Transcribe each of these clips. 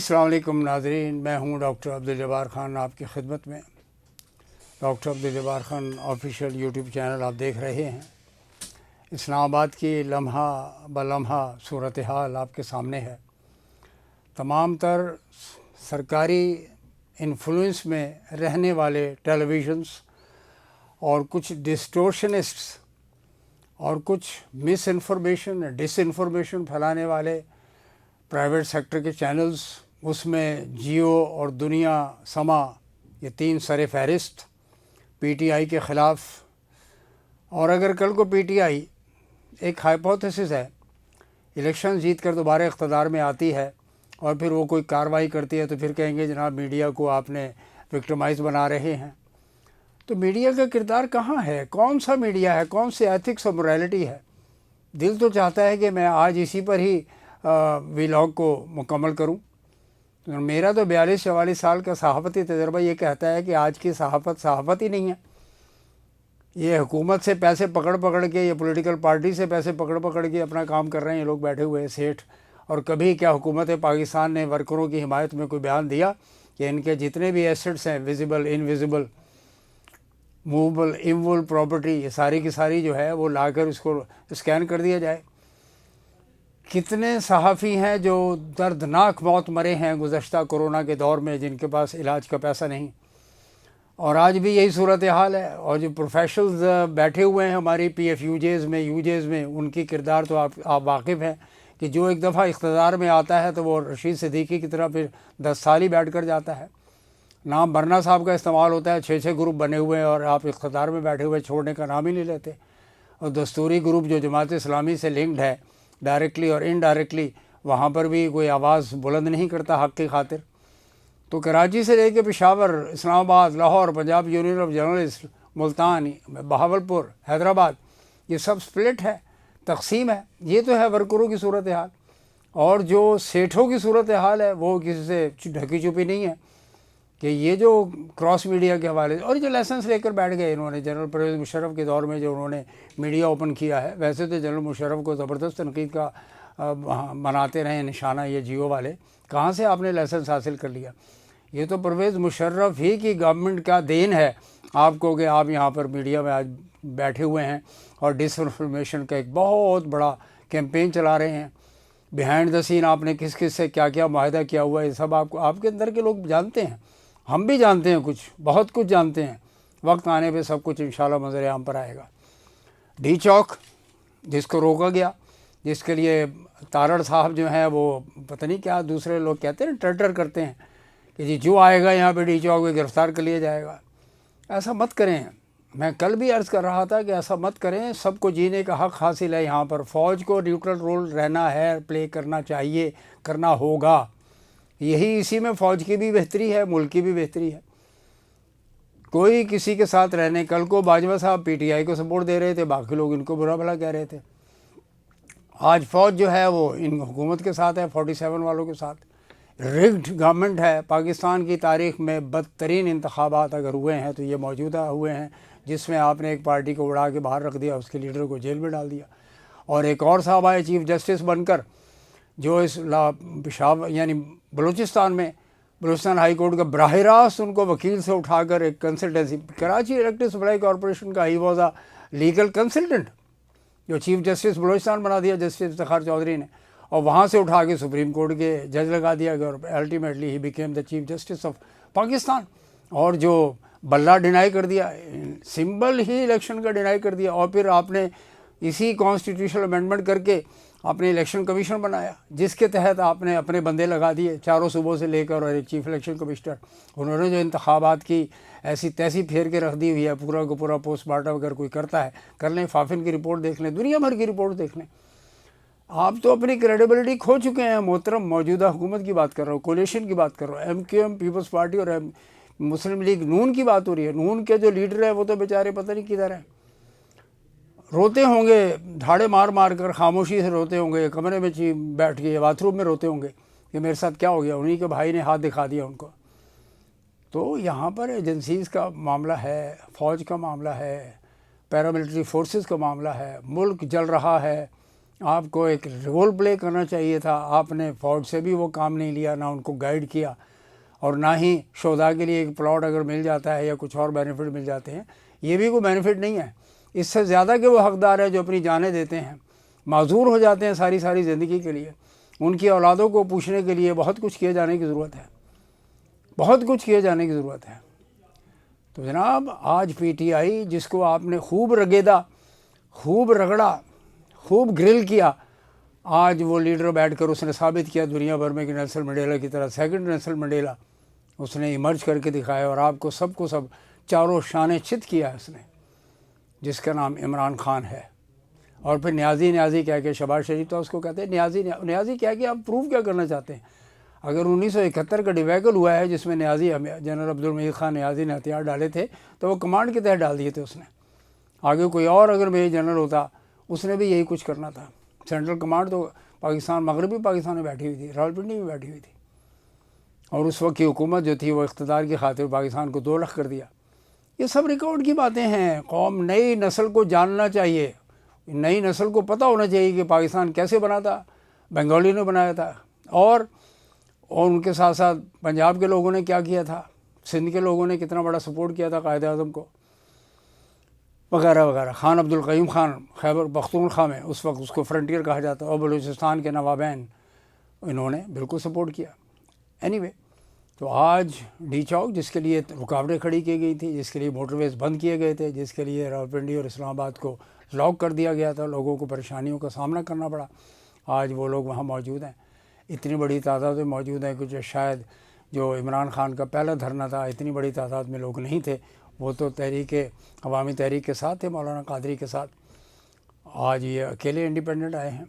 السلام علیکم ناظرین، میں ہوں ڈاکٹر عبدالجبار خان آپ کی خدمت میں۔ Doctor Abdul Jabbar Khan official YouTube channel آپ دیکھ رہے ہیں۔ اسلام آباد کی لمحہ بلمحہ صورتحال آپ کے سامنے ہے۔ تمام تر سرکاری انفلوئنس میں رہنے والے ٹیلی ویژنس اور کچھ ڈسٹورشنسٹس اور کچھ مس انفارمیشن ڈس انفارمیشن پھیلانے والے پرائیویٹ سیکٹر کے چینلز، اس میں جیو اور دنیا سما، یہ تین سر فہرست پی ٹی آئی کے خلاف۔ اور اگر کل کو پی ٹی آئی ایک ہائپوتھیسس ہے، الیکشن جیت کر دوبارہ اقتدار میں آتی ہے اور پھر وہ کوئی کارروائی کرتی ہے تو پھر کہیں گے جناب میڈیا کو آپ نے وکٹمائز بنا رہے ہیں۔ تو میڈیا کا کردار کہاں ہے؟ کون سا میڈیا ہے؟ کون سی ایتھکس اور morality ہے؟ دل تو چاہتا ہے کہ میں آج اسی پر ہی ویلاگ کو مکمل کروں۔ میرا تو 42-44 سال کا صحافتی تجربہ یہ کہتا ہے کہ آج کی صحافت ہی نہیں ہے۔ یہ حکومت سے پیسے پکڑ کے، یہ پولیٹیکل پارٹی سے پیسے پکڑ کے اپنا کام کر رہے ہیں یہ لوگ بیٹھے ہوئے سیٹھ۔ اور کبھی کیا حکومت پاکستان نے ورکروں کی حمایت میں کوئی بیان دیا کہ ان کے جتنے بھی ایسٹس ہیں، visible invisible movable immovable property, یہ ساری کی ساری جو ہے وہ لا کر اس کو اسکین کر دیا جائے؟ کتنے صحافی ہیں جو دردناک موت مرے ہیں گزشتہ کورونا کے دور میں، جن کے پاس علاج کا پیسہ نہیں، اور آج بھی یہی صورتحال ہے۔ اور جو پروفیشنلز بیٹھے ہوئے ہیں ہماری پی ایف یوجیز میں، ان کی کردار تو آپ واقف ہیں کہ جو ایک دفعہ اقتدار میں آتا ہے تو وہ رشید صدیقی کی طرح پھر 10 سال ہی بیٹھ کر جاتا ہے۔ نام برنا صاحب کا استعمال ہوتا ہے، 6 گروپ بنے ہوئے ہیں اور آپ اقتدار میں بیٹھے ہوئے چھوڑنے کا نام ہی نہیں لیتے۔ اور دستوری گروپ جو جماعت اسلامی سے لنکڈ ہے ڈائریکٹلی اور انڈائریکٹلی، وہاں پر بھی کوئی آواز بلند نہیں کرتا حق کی خاطر۔ تو کراچی سے لے کے پشاور، اسلام آباد، Lahore, Punjab union of journalist, Multan, Bahawalpur, Hyderabad, یہ سب سپلٹ ہے، تقسیم ہے۔ یہ تو ہے ورکروں کی صورتحال۔ اور جو سیٹھوں کی صورتحال ہے وہ کسی سے ڈھکی چھپی نہیں ہے کہ یہ جو کراس میڈیا کے حوالے سے، اور جو لائسنس لے کر بیٹھ گئے انہوں نے جنرل پرویز مشرف کے دور میں جو انہوں نے میڈیا اوپن کیا ہے، ویسے تو جنرل مشرف کو زبردست تنقید کا مناتے رہے نشانہ یہ جیو والے، کہاں سے آپ نے لائسنس حاصل کر لیا؟ یہ تو پرویز مشرف ہی کی گورنمنٹ کا دین ہے آپ کو کہ آپ یہاں پر میڈیا میں آج بیٹھے ہوئے ہیں اور ڈس انفارمیشن کا ایک بہت بڑا کیمپین چلا رہے ہیں۔ بیہائنڈ دا سین آپ نے کس سے کیا معاہدہ کیا ہوا ہے، یہ سب آپ کے اندر کے لوگ جانتے ہیں، ہم بھی جانتے ہیں، بہت کچھ جانتے ہیں۔ وقت آنے پہ سب کچھ انشاءاللہ منظر عام پر آئے گا۔ ڈی چوک جس کو روکا گیا، جس کے لیے تارڑ صاحب جو ہیں وہ پتہ نہیں کیا دوسرے لوگ کہتے ہیں، ٹرٹر کرتے ہیں کہ جی جو آئے گا یہاں پہ ڈی چوک میں گرفتار کر لیا جائے گا۔ ایسا مت کریں۔ میں کل بھی عرض کر رہا تھا کہ ایسا مت کریں، سب کو جینے کا حق حاصل ہے یہاں پر۔ فوج کو نیوٹرل رول رہنا ہے، پلے کرنا چاہیے، کرنا ہوگا۔ یہی اسی میں فوج کی بھی بہتری ہے، ملک کی بھی بہتری ہے۔ کوئی کسی کے ساتھ رہنے، کل کو باجوہ صاحب پی ٹی آئی کو سپورٹ دے رہے تھے، باقی لوگ ان کو برا بھلا کہہ رہے تھے۔ آج فوج جو ہے وہ ان حکومت کے ساتھ ہے، 47 والوں کے ساتھ۔ ریگڈ گورنمنٹ ہے۔ پاکستان کی تاریخ میں بدترین انتخابات اگر ہوئے ہیں تو یہ موجودہ ہوئے ہیں، جس میں آپ نے ایک پارٹی کو اڑا کے باہر رکھ دیا، اس کے لیڈر کو جیل میں ڈال دیا، اور ایک اور صاحب آئے چیف جسٹس بن کر، جو اس پشاور یعنی بلوچستان ہائی کورٹ کا براہ راست ان کو وکیل سے اٹھا کر ایک consultancy, Karachi electric supply corporation کا he was a legal consultant, جو چیف جسٹس بلوچستان بنا دیا جسٹس افتخار چودھری نے، اور وہاں سے اٹھا کے سپریم کورٹ کے جج لگا دیا گیا، اور ultimately he became the chief justice of Pakistan. اور جو بلہ ڈینائی کر دیا، سمبل ہی الیکشن کا ڈینائی کر دیا، اور پھر آپ نے اسی کانسٹیٹیوشنل امینڈمنٹ کر کے آپ نے الیکشن کمیشن بنایا، جس کے تحت آپ نے اپنے بندے لگا دیے چاروں صوبوں سے لے کر، اور ایک چیف الیکشن کمشنر۔ انہوں نے جو انتخابات کی ایسی تیسی پھیر کے رکھ دی ہوئی ہے، پورا کا پورا پوسٹ مارٹم اگر کوئی کرتا ہے کر لیں، فافن کی رپورٹ دیکھ لیں، دنیا بھر کی رپورٹ دیکھ لیں۔ آپ تو اپنی کریڈیبلٹی کھو چکے ہیں محترم۔ موجودہ حکومت کی بات کر رہا ہوں، کولیشن کی بات کر رہا ہوں، ایم کیو ایم پیپلز پارٹی اور مسلم لیگ نون کی بات ہو رہی ہے۔ نون کے جو لیڈر ہیں وہ تو بیچارے پتہ نہیں کدھر ہیں، روتے ہوں گے دھاڑے مار مار کر، خاموشی سے روتے ہوں گے، کمرے میں بیٹھ کے باتھ روم میں روتے ہوں گے کہ میرے ساتھ کیا ہو گیا، انہی کے بھائی نے ہاتھ دکھا دیا ان کو۔ تو یہاں پر ایجنسیز کا معاملہ ہے، فوج کا معاملہ ہے، پیراملٹری فورسز کا معاملہ ہے، ملک جل رہا ہے، آپ کو ایک رول پلے کرنا چاہیے تھا. آپ نے فوج سے بھی وہ کام نہیں لیا, نہ ان کو گائیڈ کیا, اور نہ ہی شہداء کے لیے ایک پلاٹ اگر مل جاتا ہے یا کچھ اور بینیفٹ مل جاتے ہیں, یہ بھی کوئی بینیفٹ نہیں ہے. اس سے زیادہ کہ وہ حقدار ہے جو اپنی جانیں دیتے ہیں, معذور ہو جاتے ہیں ساری زندگی کے لیے. ان کی اولادوں کو پوچھنے کے لیے بہت کچھ کیے جانے کی ضرورت ہے, بہت کچھ کیے جانے کی ضرورت ہے. تو جناب آج پی ٹی آئی جس کو آپ نے خوب رگیدا, خوب رگڑا, خوب گرل کیا, آج وہ لیڈر بیٹھ کر اس نے ثابت کیا دنیا بھر میں کہ نیلسن منڈیلا کی طرح سیکنڈ نیلسن منڈیلا اس نے ایمرج کر کے دکھایا, اور آپ کو سب چاروں شانے چت کیا اس نے, جس کا نام عمران خان ہے. اور پھر نیازی کہہ کے شہباز شریف تو اس کو کہتے ہیں نیازی کہہ کے آپ پروف کیا کرنا چاہتے ہیں؟ اگر 1971 کا ڈیویکل ہوا ہے جس میں جنرل عبدالمجید خان نیازی نے ہتھیار ڈالے تھے تو وہ کمانڈ کے تحت ڈال دیے تھے اس نے. آگے کوئی اور اگر میجر جنرل ہوتا اس نے بھی یہی کچھ کرنا تھا. سینٹرل کمانڈ تو پاکستان, مغربی پاکستان میں بیٹھی ہوئی تھی, راولپنڈی میں بیٹھی ہوئی تھی, اور اس وقت کی حکومت جو تھی وہ اقتدار کی خاطر پاکستان کو 2 لخ کر دیا. یہ سب ریکارڈ کی باتیں ہیں. قوم نئی نسل کو جاننا چاہیے, نئی نسل کو پتہ ہونا چاہیے کہ پاکستان کیسے بنا تھا, بنگالی نے بنایا تھا, اور ان کے ساتھ ساتھ پنجاب کے لوگوں نے کیا کیا تھا, سندھ کے لوگوں نے کتنا بڑا سپورٹ کیا تھا قائد اعظم کو, وغیرہ وغیرہ. خان عبدالقیوم خان خیبر پختونخوا میں, اس وقت اس کو فرنٹیئر کہا جاتا, اور بلوچستان کے نوابین انہوں نے بالکل سپورٹ کیا. اینی وے, تو آج ڈی چوک جس کے لیے رکاوٹیں کھڑی کی گئی تھی, جس کے لیے موٹر ویز بند کیے گئے تھے, جس کے لیے راولپنڈی اور اسلام آباد کو لاک کر دیا گیا تھا, لوگوں کو پریشانیوں کا سامنا کرنا پڑا, آج وہ لوگ وہاں موجود ہیں. اتنی بڑی تعداد میں موجود ہیں کہ شاید جو عمران خان کا پہلا دھرنا تھا اتنی بڑی تعداد میں لوگ نہیں تھے, وہ تو عوامی تحریک کے ساتھ تھے, مولانا قادری کے ساتھ. آج یہ اکیلے انڈیپینڈنٹ آئے ہیں,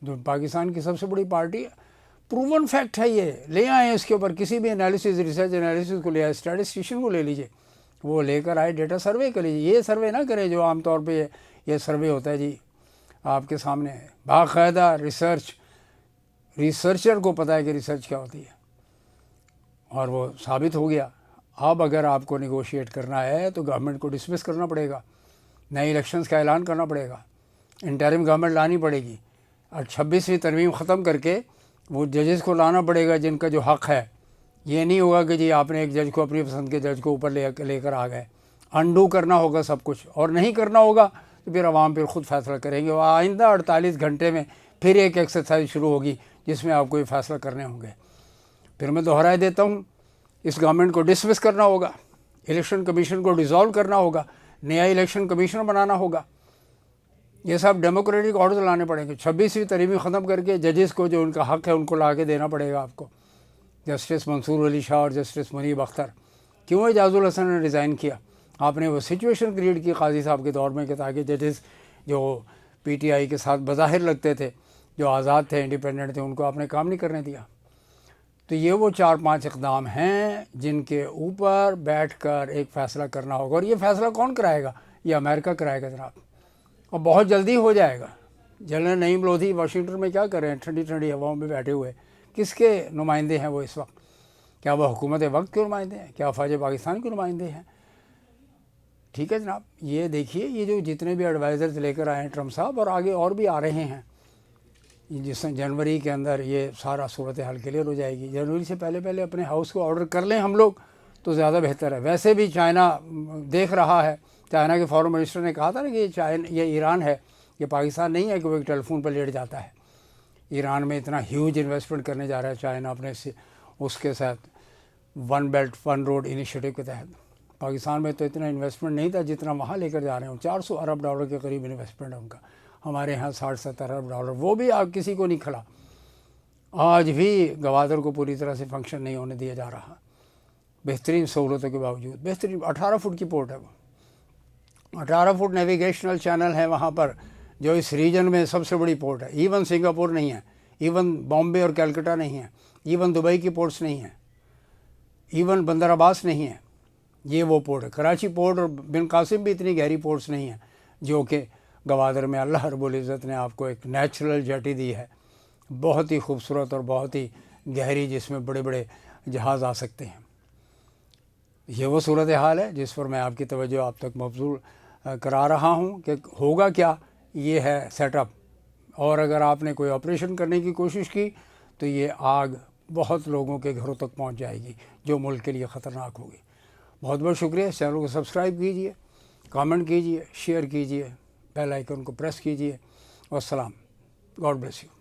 جو پاکستان کی سب سے بڑی پارٹی ہے. پروون فیکٹ ہے, یہ لے آئے اس کے اوپر کسی بھی انالیسز, ریسرچ انالیسز کو لے آئے, اسٹیٹسٹیشین کو لے لیجئے, وہ لے کر آئے, ڈیٹا سروے کر لیجیے. یہ سروے نہ کرے جو عام طور پہ یہ سروے ہوتا ہے جی آپ کے سامنے ہے. باقاعدہ ریسرچر کو پتہ ہے کہ ریسرچ کیا ہوتی ہے, اور وہ ثابت ہو گیا. اب اگر آپ کو نیگوشیٹ کرنا ہے تو گورنمنٹ کو ڈسمس کرنا پڑے گا, نئے الیکشنز کا اعلان کرنا پڑے گا, انٹرم گورنمنٹ لانی پڑے گی, اور 26ویں ترمیم ختم کر کے وہ ججز کو لانا پڑے گا جن کا جو حق ہے. یہ نہیں ہوگا کہ جی آپ نے ایک جج کو, اپنی پسند کے جج کو اوپر لے کر آ گئے. انڈو کرنا ہوگا سب کچھ, اور نہیں کرنا ہوگا تو پھر عوام پھر خود فیصلہ کریں گے. اور آئندہ 48 گھنٹے میں پھر ایک ایکسرسائز شروع ہوگی جس میں آپ کو یہ فیصلہ کرنے ہوں گے. پھر میں دہرائے دیتا ہوں, اس گورنمنٹ کو ڈسمس کرنا ہوگا, الیکشن کمیشن کو ڈیزالو کرنا ہوگا, نیا الیکشن کمیشن بنانا ہوگا. یہ سب ڈیموکریٹک آرڈر لانے پڑیں گے. 26ویں ترمیم ختم کر کے ججز کو جو ان کا حق ہے ان کو لا کے دینا پڑے گا آپ کو. جسٹس منصور علی شاہ اور جسٹس منیب اختر, کیوں اعجاز الحسن نے ریزائن کیا؟ آپ نے وہ سچویشن کریٹ کی قاضی صاحب کے دور میں کہ تاکہ ججز جو پی ٹی آئی کے ساتھ بظاہر لگتے تھے, جو آزاد تھے, انڈیپینڈنٹ تھے, ان کو آپ نے کام نہیں کرنے دیا. تو یہ وہ 4-5 اقدام ہیں جن کے اوپر بیٹھ کر ایک فیصلہ کرنا ہوگا. اور یہ فیصلہ کون کرائے گا؟ یہ امریکہ کرائے گا جناب, اور بہت جلدی ہو جائے گا. جنرل نعیم لودھی واشنگٹن میں کیا کر رہے ہیں؟ ٹھنڈی ہواؤں میں بیٹھے ہوئے. کس کے نمائندے ہیں وہ اس وقت؟ کیا وہ حکومت وقت کے نمائندے ہیں؟ کیا افواج پاکستان کے نمائندے ہیں؟ ٹھیک ہے جناب, یہ دیکھیے یہ جو جتنے بھی ایڈوائزرز لے کر آئے ہیں ٹرمپ صاحب, اور آگے اور بھی آ رہے ہیں, جس جنوری کے اندر یہ سارا صورتحال کلیئر ہو جائے گی. جنوری سے پہلے اپنے ہاؤس کو آرڈر کر لیں ہم لوگ تو زیادہ بہتر ہے. ویسے بھی چائنا دیکھ رہا ہے, چائنا کے فارن منسٹر نے کہا تھا نا کہ یہ ایران ہے, یہ پاکستان نہیں ہے کہ وہ ایک ٹیلی فون پر لیٹ جاتا ہے. ایران میں اتنا ہیوج انویسٹمنٹ کرنے جا رہا ہے چائنا اپنے اس کے ساتھ one belt one road initiative کے تحت. پاکستان میں تو اتنا انویسٹمنٹ نہیں تھا جتنا وہاں لے کر جا رہے ہیں. 400 ارب ڈالر کے قریب انویسٹمنٹ ہے ان کا, ہمارے ہاں 60-70 ارب ڈالر, وہ بھی آپ کسی کو نہیں کھلا. آج بھی گوادر کو پوری طرح سے فنکشن نہیں ہونے دیا جا رہا, بہترین سہولتوں کے باوجود. بہترین 18 فٹ کی پورٹ ہے وہ, 18 فٹ نیویگیشنل چینل ہے وہاں پر, جو اس ریجن میں سب سے بڑی پورٹ ہے. ایون سنگاپور نہیں ہے, ایون بامبے اور کلکتہ نہیں ہے, ایون دبئی کی پورٹس نہیں ہیں, ایون بندر عباس نہیں ہے. یہ وہ پورٹ ہے. کراچی پورٹ اور بن قاسم بھی اتنی گہری پورٹس نہیں ہیں جو کہ گوادر میں اللہ رب العزت نے آپ کو ایک نیچرل جیٹی دی ہے, بہت ہی خوبصورت اور بہت ہی گہری, جس میں بڑے بڑے جہاز آ سکتے ہیں. یہ وہ صورتحال ہے جس پر میں آپ کی توجہ آپ تک مبذول کرا رہا ہوں کہ ہوگا کیا. یہ ہے سیٹ اپ, اور اگر آپ نے کوئی آپریشن کرنے کی کوشش کی تو یہ آگ بہت لوگوں کے گھروں تک پہنچ جائے گی، جو ملک کے لیے خطرناک ہوگی۔ بہت بہت شکریہ۔ چینل کو سبسکرائب کیجیے، کامنٹ کیجیے، شیئر کیجیے، بیل آئیکن کو پریس کیجیے۔ والسلام، گاڈ بلیس یو۔